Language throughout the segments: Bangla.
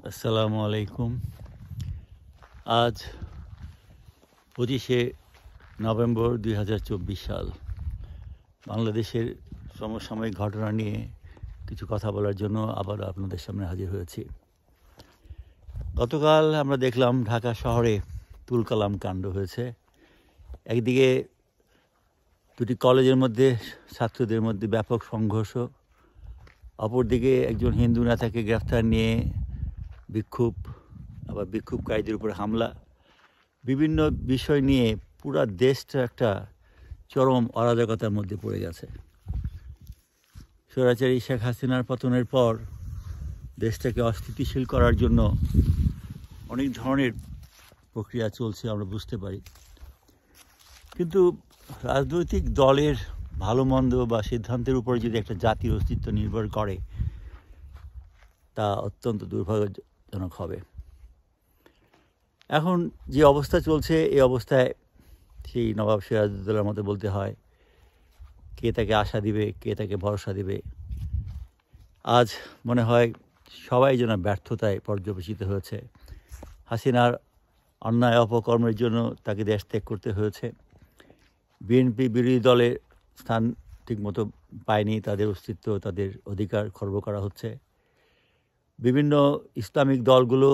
আসসালামু আলাইকুম। আজ 25শে নভেম্বর 2024 সাল। বাংলাদেশের সমসাময়িক ঘটনা নিয়ে কিছু কথা বলার জন্য আবার আপনাদের সামনে হাজির হয়েছি। গতকাল আমরা দেখলাম ঢাকা শহরে তুলকালাম কাণ্ড হয়েছে। একদিকে দুটি কলেজের মধ্যে ছাত্রদের মধ্যে ব্যাপক সংঘর্ষ, অপরদিকে একজন হিন্দু নেতাকে গ্রেফতার নিয়ে বিক্ষোভ, আবার বিক্ষোভকারীদের উপর হামলা, বিভিন্ন বিষয় নিয়ে পুরা দেশটা একটা চরম অরাজকতার মধ্যে পড়ে গেছে। স্বৈরাচারী শেখ হাসিনার পতনের পর দেশটাকে অস্থিতিশীল করার জন্য অনেক ধরনের প্রক্রিয়া চলছে, আমরা বুঝতে পারি। কিন্তু রাজনৈতিক দলের ভালো মন্দ বা সিদ্ধান্তের উপরে যদি একটা জাতির অস্তিত্ব নির্ভর করে, তা অত্যন্ত দুর্ভাগ্যজনক হবে। এখন যে অবস্থা চলছে, এই অবস্থায় সেই নবাব সিরাজউদ্দৌলার মতো বলতে হয়, কে তাকে আশা দিবে, কে তাকে ভরসা দিবে। আজ মনে হয় সবাই যেন ব্যর্থতায় পর্যবেসিত হয়েছে। হাসিনার অন্যায় অপকর্মের জন্য তাকে দেশ ত্যাগ করতে হয়েছে। বিএনপি বিরোধী দলের স্থান ঠিকমতো পায়নি, তাদের অস্তিত্ব, তাদের অধিকার খর্ব করা হচ্ছে। বিভিন্ন ইসলামিক দলগুলো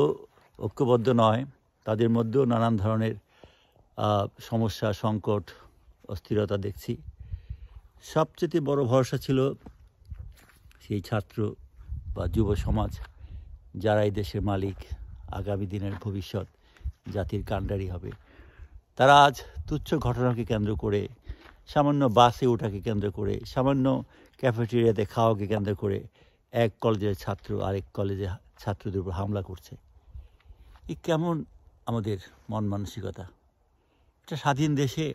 ঐক্যবদ্ধ নয়, তাদের মধ্যেও নানান ধরনের সমস্যা, সংকট, অস্থিরতা দেখছি। সবচেয়ে বড় ভরসা ছিল সেই ছাত্র বা যুব সমাজ, যারা এই দেশের মালিক, আগামী দিনের ভবিষ্যৎ, জাতির কাণ্ডারি হবে। তারা আজ তুচ্ছ ঘটনাকে কেন্দ্র করে, সামান্য বাসে ওঠাকে কেন্দ্র করে, সামান্য ক্যাফেটেরিয়াতে খাওয়াকে কেন্দ্র করে এক কলেজের ছাত্র আরেক কলেজের ছাত্রদের উপর হামলা করছে। এই কেমন আমাদের মন মানসিকতা? একটা স্বাধীন দেশে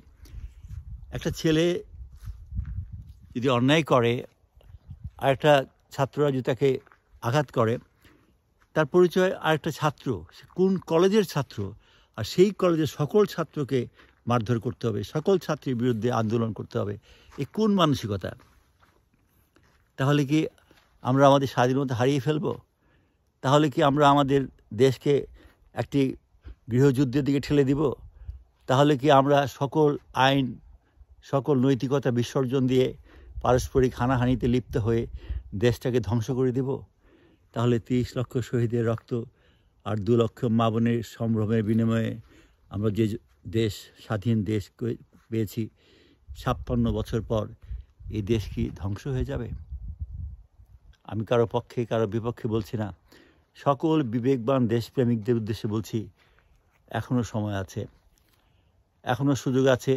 একটা ছেলে যদি অন্যায় করে আর একটা ছাত্ররা যদি তাকে আঘাত করে, তার পরিচয় আরেকটা ছাত্র, সে কোন কলেজের ছাত্র, আর সেই কলেজের সকল ছাত্রকে মারধর করতে হবে, সকল ছাত্রীর বিরুদ্ধে আন্দোলন করতে হবে। এই কোন মানসিকতা? তাহলে কি আমরা আমাদের স্বাধীনতা হারিয়ে ফেলব? তাহলে কি আমরা আমাদের দেশকে একটি গৃহযুদ্ধের দিকে ঠেলে দিব? তাহলে কি আমরা সকল আইন, সকল নৈতিকতা বিসর্জন দিয়ে পারস্পরিক হানাহানিতে লিপ্ত হয়ে দেশটাকে ধ্বংস করে দিব? তাহলে 30 লক্ষ শহীদের রক্ত আর 2 লক্ষ মা বোনের সম্ভ্রমের বিনিময়ে আমরা যে দেশ, স্বাধীন দেশ পেয়েছি, 56 বছর পর এই দেশ কি ধ্বংস হয়ে যাবে? আমি কারো পক্ষে কারো বিপক্ষে বলছি না, সকল বিবেকবান দেশপ্রেমিকদের উদ্দেশ্যে বলছি, এখনও সময় আছে, এখনও সুযোগ আছে।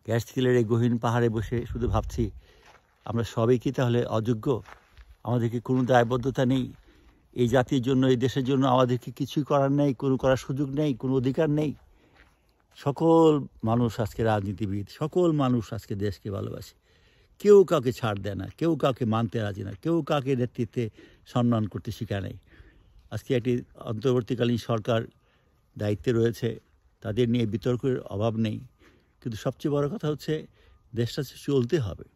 ক্যাশথিলের এই গহীন পাহাড়ে বসে শুধু ভাবছি, আমরা সবাই কি তাহলে অযোগ্য? আমাদের কি কোনো দায়বদ্ধতা নেই? এই জাতির জন্য, এই দেশের জন্য আমাদের কি কিছুই করার নেই? কোনো করার সুযোগ নেই? কোনো অধিকার নেই? সকল মানুষ আজকে রাজনীতিবিদ, সকল মানুষ আজকে দেশকে ভালোবাসে। কেউ কাউকে ছাড় দেয় না, কেউ কাউকে মানতে রাজি না, কেউ কাউকে নেতৃত্বে সম্মান করতে শেখা নেই। আজকে একটি অন্তর্বর্তীকালীন সরকার দায়িত্বে রয়েছে, তাদের নিয়ে বিতর্কের অভাব নেই। কিন্তু সবচেয়ে বড় কথা হচ্ছে, দেশটা চলতে হবে।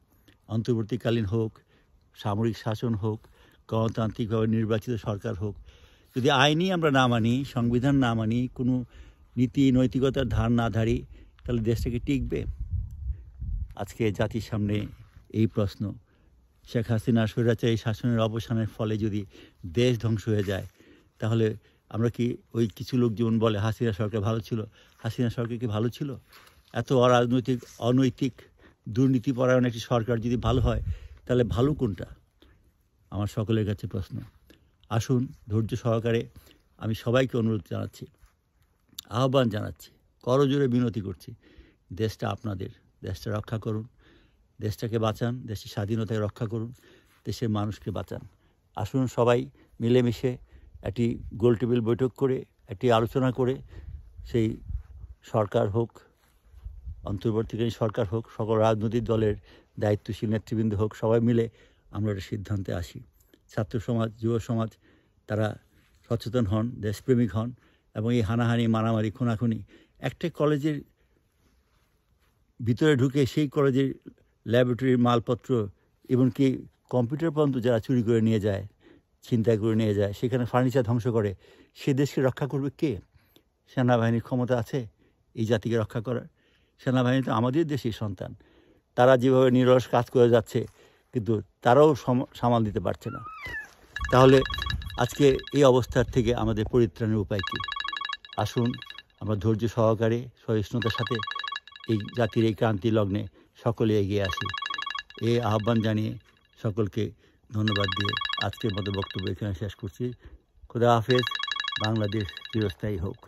অন্তর্বর্তীকালীন হোক, সামরিক শাসন হোক, গণতান্ত্রিকভাবে নির্বাচিত সরকার হোক, যদি আইনই আমরা না মানি, সংবিধান না মানি, কোনো নীতি নৈতিকতার ধার না ধারি, তাহলে দেশটাকে টিকবে? আজকে জাতির সামনে এই প্রশ্ন, শেখ হাসিনা স্বৈরাচারী শাসনের অবসানের ফলে যদি দেশ ধ্বংস হয়ে যায়, তাহলে আমরা কি ওই কিছু লোক যেমন বলে হাসিনা সরকার ভালো ছিল, হাসিনা সরকার কি ভালো ছিল? এত অরাজনৈতিক, অনৈতিক, দুর্নীতিপরায়ণ একটি সরকার যদি ভালো হয়, তাহলে ভালো কোনটা? আমার সকলের কাছে প্রশ্ন। আসুন, ধৈর্য সহকারে আমি সবাইকে অনুরোধ জানাচ্ছি, আহ্বান জানাচ্ছি, করজোড়ে মিনতি করছি, দেশটা আপনাদের, দেশটা রক্ষা করুন, দেশটাকে বাঁচান, দেশের স্বাধীনতাকে রক্ষা করুন, দেশের মানুষকে বাঁচান। আসুন সবাই মিলেমিশে একটি গোল টেবিল বৈঠক করে, একটি আলোচনা করে, সেই সরকার হোক, অন্তর্বর্তীকালীন সরকার হোক, সকল রাজনৈতিক দলের দায়িত্বশীল নেতৃবৃন্দ হোক, সবাই মিলে আমরা একটা সিদ্ধান্তে আসি। ছাত্র সমাজ, যুব সমাজ, তারা সচেতন হন, দেশপ্রেমিক হন, এবং এই হানাহানি, মারামারি, খুনাখুনি, একটা কলেজের ভিতরে ঢুকে সেই কলেজের ল্যাবরেটরির মালপত্র, এমনকি কম্পিউটার পর্যন্ত যারা চুরি করে নিয়ে যায়, ছিনতাই করে নিয়ে যায়, সেখানে ফার্নিচার ধ্বংস করে, সে দেশকে রক্ষা করবে কে? সেনাবাহিনীর ক্ষমতা আছে এই জাতিকে রক্ষা করার? সেনাবাহিনী তো আমাদের দেশের সন্তান। তারা যেভাবে নিরলস কাজ করে যাচ্ছে, কিন্তু তারাও সামাল দিতে পারছে না। তাহলে আজকে এই অবস্থার থেকে আমাদের পরিত্রাণের উপায় কী? আসুন আমরা ধৈর্য সহকারে সহিষ্ণুতার সাথে এই জাতির এই ক্রান্তি লগ্নে সকলে এগিয়ে আসি। এই আহ্বান জানিয়ে সকলকে ধন্যবাদ দিয়ে আজকের মতো বক্তব্য এখানে শেষ করছি। খোদা হাফেজ। বাংলাদেশ চিরস্থায়ী হোক।